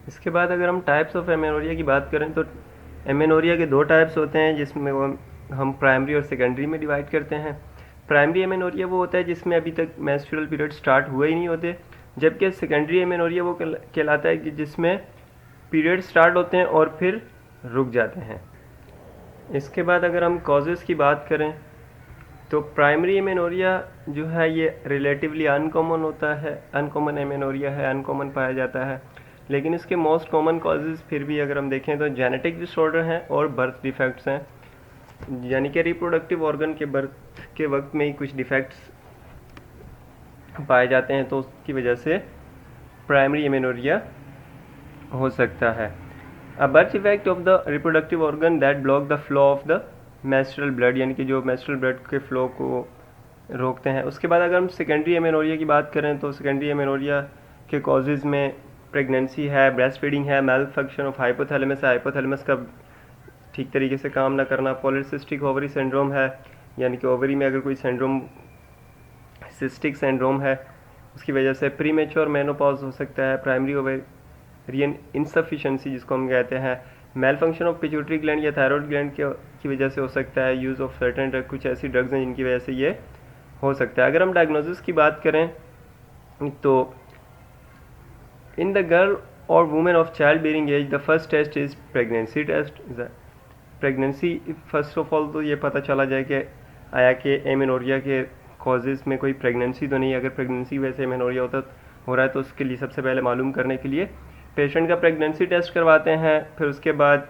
इसके बाद अगर हम टाइप्स ऑफ एमेनोरिया की बात करें तो एमेनोरिया के दो टाइप्स होते हैं, जिसमें वो हम प्राइमरी और सेकेंडरी में डिवाइड करते हैं। प्राइमरी एमेनोरिया वो होता है जिसमें अभी तक मेंस्ट्रुअल पीरियड स्टार्ट हुए ही नहीं होते, जबकि सेकेंडरी एमेनोरिया वो कहलाता है कि जिसमें पीरियड स्टार्ट होते हैं और फिर रुक जाते हैं। इसके बाद अगर हम कॉजेज़ की बात करें तो प्राइमरी एमेनोरिया जो है ये रिलेटिवली अनकॉमन होता है, अनकॉमन एमेनोरिया है, अनकॉमन पाया जाता है। लेकिन इसके मोस्ट कॉमन कॉजेज़ फिर भी अगर हम देखें तो जेनेटिक डिसऑर्डर हैं और बर्थ डिफेक्ट्स हैं, यानी कि रिप्रोडक्टिव ऑर्गन के बर्थ के वक्त में ही कुछ डिफेक्ट्स पाए जाते हैं, तो उसकी वजह से प्राइमरी एमेनोरिया हो सकता है। A birth effect of the reproductive organ that block the flow of the menstrual blood, यानी कि जो मेंस्ट्रुअल ब्लड के फ्लो को रोकते हैं। उसके बाद अगर हम सेकेंडरी एमेनोरिया की बात करें तो सेकेंडरी एमेनोरिया के कॉजेज़ में प्रेगनेंसी है, ब्रेस्ट फीडिंग है, मेल फंक्शन ऑफ हाइपोथैलेमस है, हाइपोथैलेमस का ठीक तरीके से काम ना करना, पॉलीसिस्टिक ओवरी सिंड्रोम है, यानी कि ओवरी में अगर कोई सिंड्रोम सिस्टिक सिंड्रोम है उसकी वजह से प्रीमेच्योर मेनोपॉज हो सकता है, प्राइमरी ओवेरियन इनसफिशिएंसी जिसको हम कहते हैं, malfunction of pituitary gland या थायराइड ग्लैंड की वजह से हो सकता है, यूज़ ऑफ सर्टेन ड्रग, कुछ ऐसी ड्रग्स हैं जिनकी वजह से ये हो सकता है। अगर हम डायग्नोसिस की बात करें तो इन द गर्ल और women of child bearing age the first test is pregnancy test. Pregnancy first of all तो ये पता चला जाए कि आया कि एमेनोरिया के कॉजेज़ में कोई प्रेगनेंसी तो नहीं है। अगर प्रेगनेंसी वैसे एमेनोरिया हो रहा है तो उसके लिए सबसे पहले मालूम करने के लिए पेशेंट का प्रेगनेंसी टेस्ट करवाते हैं, फिर उसके बाद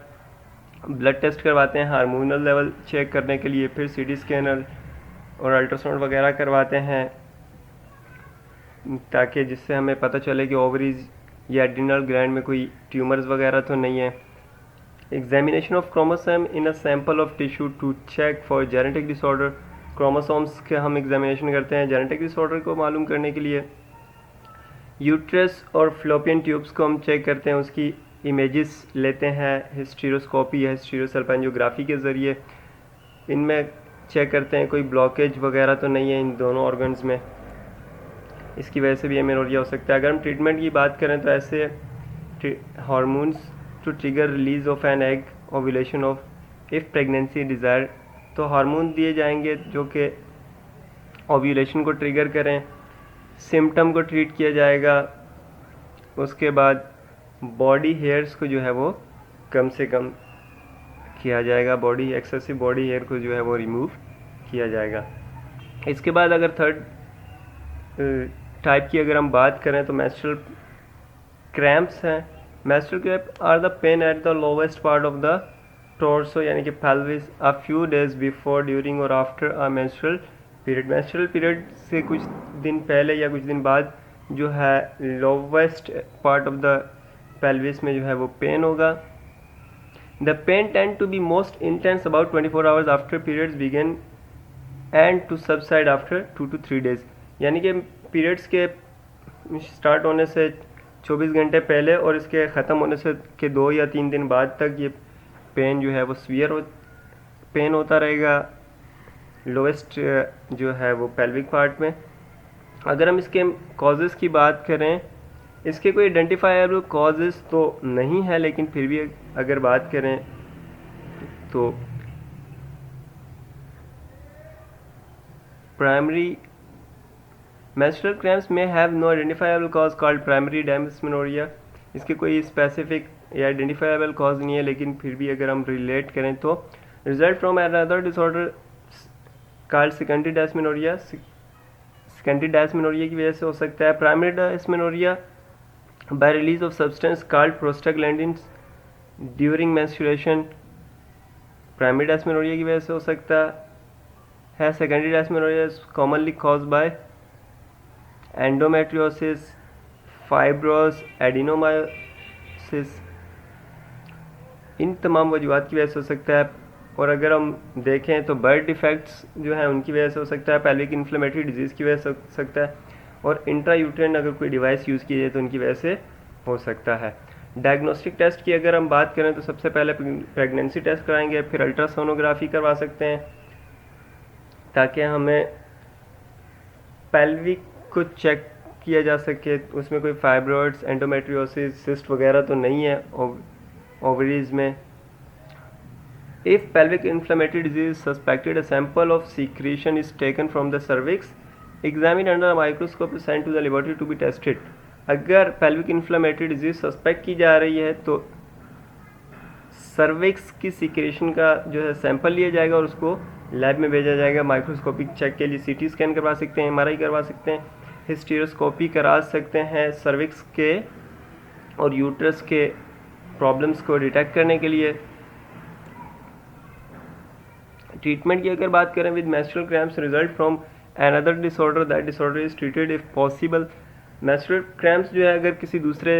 ब्लड टेस्ट करवाते हैं हार्मोनल लेवल चेक करने के लिए, फिर सीटी स्कैनर और अल्ट्रासाउंड वगैरह करवाते हैं ताकि जिससे हमें पता चले कि ओवरीज या एड्रिनल ग्लैंड में कोई ट्यूमर्स वगैरह तो नहीं है। Examination of chromosome in a sample of tissue to check for genetic disorder. Chromosomes के हम एग्जामिनेशन करते हैं जेनेटिक डिसऑर्डर को मालूम करने के लिए। यूट्रस और फ्लोपियन ट्यूब्स को हम चेक करते हैं, उसकी इमेजेस लेते हैं हिस्टीरोस्कोपी या हिस्टीरोसल्फेंजियोग्राफी के ज़रिए। इनमें चेक करते हैं कोई ब्लॉकेज वगैरह तो नहीं है इन दोनों ऑर्गन्स में, इसकी वजह से भी एमेनोरिया हो सकता है। अगर हम ट्रीटमेंट की बात करें तो ऐसे hormones to trigger release of an egg ovulation of if pregnancy desire, तो हार्मोन दिए जाएंगे जो कि ओव्यूलेशन को ट्रिगर करें, सिम्टम को ट्रीट किया जाएगा। उसके बाद बॉडी हेयर्स को जो है वो कम से कम किया जाएगा, बॉडी एक्सेसिव बॉडी हेयर को जो है वो रिमूव किया जाएगा। इसके बाद अगर थर्ड टाइप की अगर हम बात करें तो मेंस्ट्रुअल क्रैम्प्स हैं। Menstrual cramp are the pain at the lowest part of the torso, यानी कि pelvis, a few days before, during और after a menstrual period. Menstrual period से कुछ दिन पहले या कुछ दिन बाद जो है lowest part of the pelvis में जो है वो पेन होगा। The pain tend to be most intense about 24 hours after periods begin and to subside after 2 to 3 days, यानी कि पीरियड्स के स्टार्ट होने से 24 घंटे पहले और इसके ख़त्म होने से के 2 या 3 दिन बाद तक ये पेन जो है वो सीवियर पेन होता रहेगा लोएस्ट जो है वो पेल्विक पार्ट में। अगर हम इसके कॉजेज़ की बात करें, इसके कोई आइडेंटिफाएबल कॉजेज़ तो नहीं है, लेकिन फिर भी अगर बात करें तो प्राइमरी मेंस्ट्रुअल क्रैम्प्स में have no identifiable cause called primary dysmenorrhea. इसके कोई स्पेसिफिक या आइडेंटिफाएबल कॉज नहीं है, लेकिन फिर भी अगर हम रिलेट करें तो result from another disorder called secondary dysmenorrhea. Secondary dysmenorrhea की वजह से हो सकता है। Primary dysmenorrhea by release of substance called prostaglandins during menstruation, primary dysmenorrhea की वजह से हो सकता है। Secondary dysmenorrhea is commonly cause by endometriosis, fibroids, adenomyosis, इन तमाम वजूहत की वजह से हो सकता है। और अगर हम देखें तो बर्थ डिफेक्ट्स जो हैं उनकी वजह से हो सकता है, पेल्विक इन्फ्लेमेटरी डिजीज़ की वजह से हो सकता है, और इंट्रायूटेराइन अगर कोई डिवाइस यूज़ की जाए तो उनकी वजह से हो सकता है। डायग्नोस्टिक टेस्ट की अगर हम बात करें तो सबसे पहले प्रेगनेंसी टेस्ट कराएंगे, फिर अल्ट्रासोनोग्राफी करवा सकते हैं ताकि हमें पेल्विक को चेक किया जा सके, उसमें कोई फाइब्रॉइड्स, एंडोमेट्रियोसिस, सिस्ट वगैरह तो नहीं है ओवरीज में। If pelvic inflammatory disease is suspected, a sample of secretion is taken from the cervix, examined under a microscope, is sent to the laboratory to be tested. अगर pelvic inflammatory disease suspect की जा रही है तो cervix की secretion का जो है सैंपल लिया जाएगा और उसको लैब में भेजा जाएगा माइक्रोस्कोपिक चेक के लिए। सीटी स्कैन करवा सकते हैं, एमआरआई करवा सकते हैं, हिस्टेरोस्कोपी करा सकते हैं सर्विक्स के और यूट्रस के प्रॉब्लम्स को डिटेक्ट करने के लिए। ट्रीटमेंट की अगर बात करें, with menstrual cramps result from another disorder, that disorder is treated if possible. Menstrual cramps जो है अगर किसी दूसरे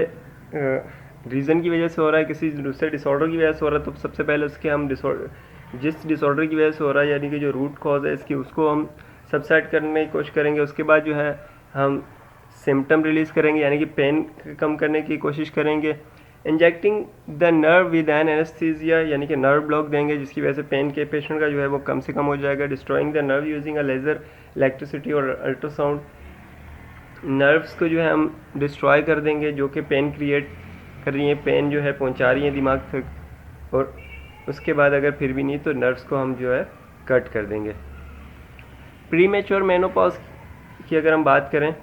रीज़न की वजह से हो रहा है, किसी दूसरे डिसऑर्डर की वजह से हो रहा है, तो सबसे पहले उसके हम जिस डिसऑर्डर की वजह से हो रहा है, यानी कि जो रूट कॉज है इसकी, उसको हम सबसाइड करने की कोशिश करेंगे। उसके बाद जो है हम सिम्टम रिलीज़ करेंगे, यानी कि पेन कम करने की कोशिश करेंगे। Injecting the nerve with an anaesthesia, यानी कि नर्व ब्लॉक देंगे जिसकी वजह से पेन के पेशेंट का जो है वो कम से कम हो जाएगा। Destroying the nerve using a laser, electricity और अल्ट्रासाउंड, नर्व्स को जो है हम डिस्ट्रॉय कर देंगे जो कि पेन क्रिएट कर रही हैं, पेन जो है पहुंचा रही है दिमाग तक। और उसके बाद अगर फिर भी नहीं तो नर्व्स को हम जो है कट कर देंगे। प्रीमेच्योर मेनोपॉज की अगर हम बात करें,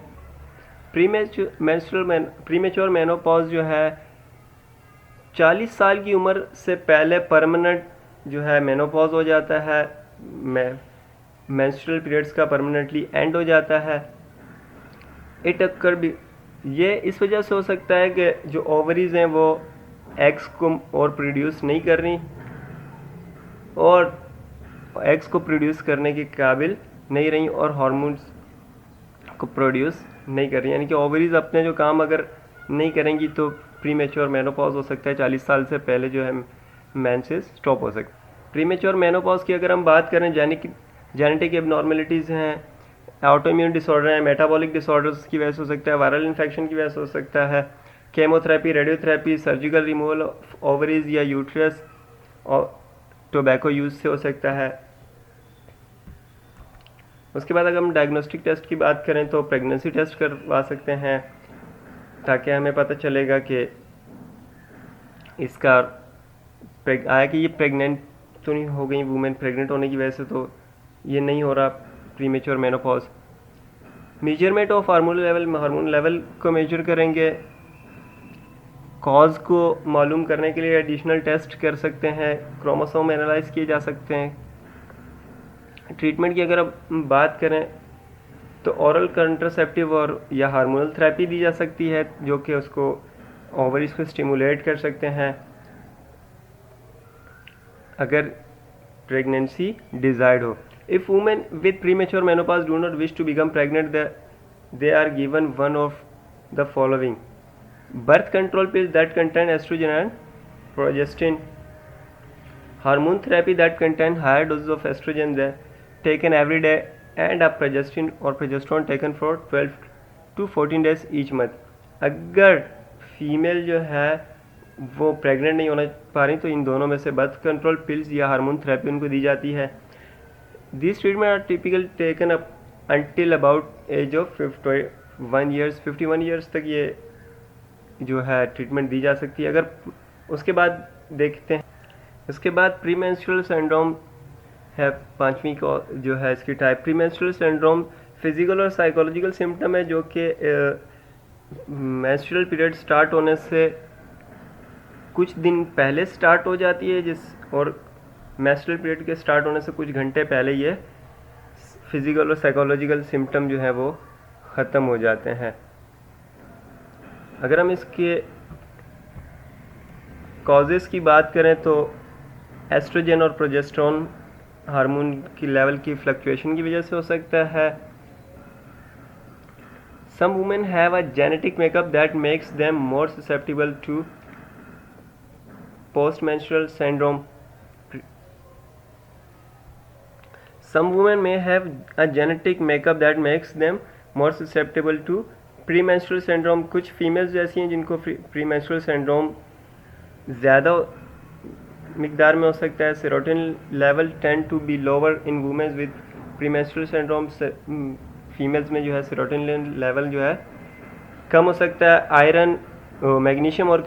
प्रीमेच्योर मेनोपॉज जो है 40 साल की उम्र से पहले परमानेंट जो है मेनोपॉज हो जाता है, मेंस्ट्रुअल पीरियड्स का परमानेंटली एंड हो जाता है। इट अकर भी ये इस वजह से हो सकता है कि जो ओवरीज हैं वो एग्स को और प्रोड्यूस नहीं कर रही और एग्स को प्रोड्यूस करने के काबिल नहीं रही और हार्मोन्स को प्रोड्यूस नहीं कर रही, यानी कि ओवरीज अपने जो काम अगर नहीं करेंगी तो प्रीमेच्योर मेनोपॉज हो सकता है। 40 साल से पहले जो है मेंसेस स्टॉप हो सकता है। प्रीमेच्योर मेनोपॉज की अगर हम बात करें, जेनेटिक एबनॉर्मेलिटीज़ हैं, ऑटोइम्यून डिसऑर्डर है, मेटाबॉलिक डिसऑर्डर्स की वजह से हो सकता है, वायरल इन्फेक्शन की वजह से हो सकता है, chemotherapy, radiotherapy, surgical removal of ovaries या यूट्रस और टोबैको यूज से हो सकता है। उसके बाद अगर हम डायग्नोस्टिक टेस्ट की बात करें तो प्रेगनेंसी टेस्ट करवा सकते हैं ताकि हमें पता चलेगा कि इसका आया कि ये प्रेग्नेंट तो नहीं हो गई वुमेन, प्रेग्नेंट होने की वजह से तो ये नहीं हो रहा premature menopause. Measurement of hormone level को मेजर करेंगे। कॉज को मालूम करने के लिए एडिशनल टेस्ट कर सकते हैं, क्रोमोसोम एनालाइज किए जा सकते हैं। ट्रीटमेंट की अगर अब बात करें तो ओरल कंट्रासेप्टिव और या हार्मोनल थेरेपी दी जा सकती है जो कि उसको ओवरीज को स्टिमुलेट कर सकते हैं अगर प्रेगनेंसी डिजायर्ड हो। If women with premature menopause do not wish to become pregnant, they are given one of the following: birth control pills that contain estrogen and progestin, hormone therapy that contain higher doses of estrogen taken every day, and a progestin or progesterone taken for 12 to 14 days each month. अगर female जो है वो pregnant नहीं होना पा रही तो इन दोनों में से बर्थ कंट्रोल पिल्स या हार्मोन थेरेपी उनको दी जाती है। These treatments are typically taken up until about age of 51 years. 51 years तक ये जो है ट्रीटमेंट दी जा सकती है। अगर उसके बाद देखते हैं, उसके बाद प्रीमेंस्ट्रुअल सिंड्रोम है, 5वीं को जो है इसकी टाइप। प्रीमेंस्ट्रुअल सिंड्रोम फिजिकल और साइकोलॉजिकल सिम्टम है जो कि मेंस्ट्रुअल पीरियड स्टार्ट होने से कुछ दिन पहले स्टार्ट हो जाती है और मेंस्ट्रुअल पीरियड के स्टार्ट होने से कुछ घंटे पहले ये फिजिकल और साइकोलॉजिकल सिम्टम जो है वो ख़त्म हो जाते हैं। अगर हम इसके कॉजेज़ की बात करें तो एस्ट्रोजन और प्रोजेस्टेरोन हार्मोन की लेवल की फ्लक्चुएशन की वजह से हो सकता है। Some women have a genetic makeup that makes them more susceptible to post menstrual syndrome. Some women may have a genetic makeup that makes them more susceptible to premenstrual syndrome. कुछ females ऐसी हैं जिनको premenstrual syndrome ज़्यादा मिकदार में हो सकता है। Serotonin level tend to be lower in women with premenstrual syndrome. Females में जो है सेरोटोनिन लेवल जो है कम हो सकता है आयरन, मैग्नीशियम और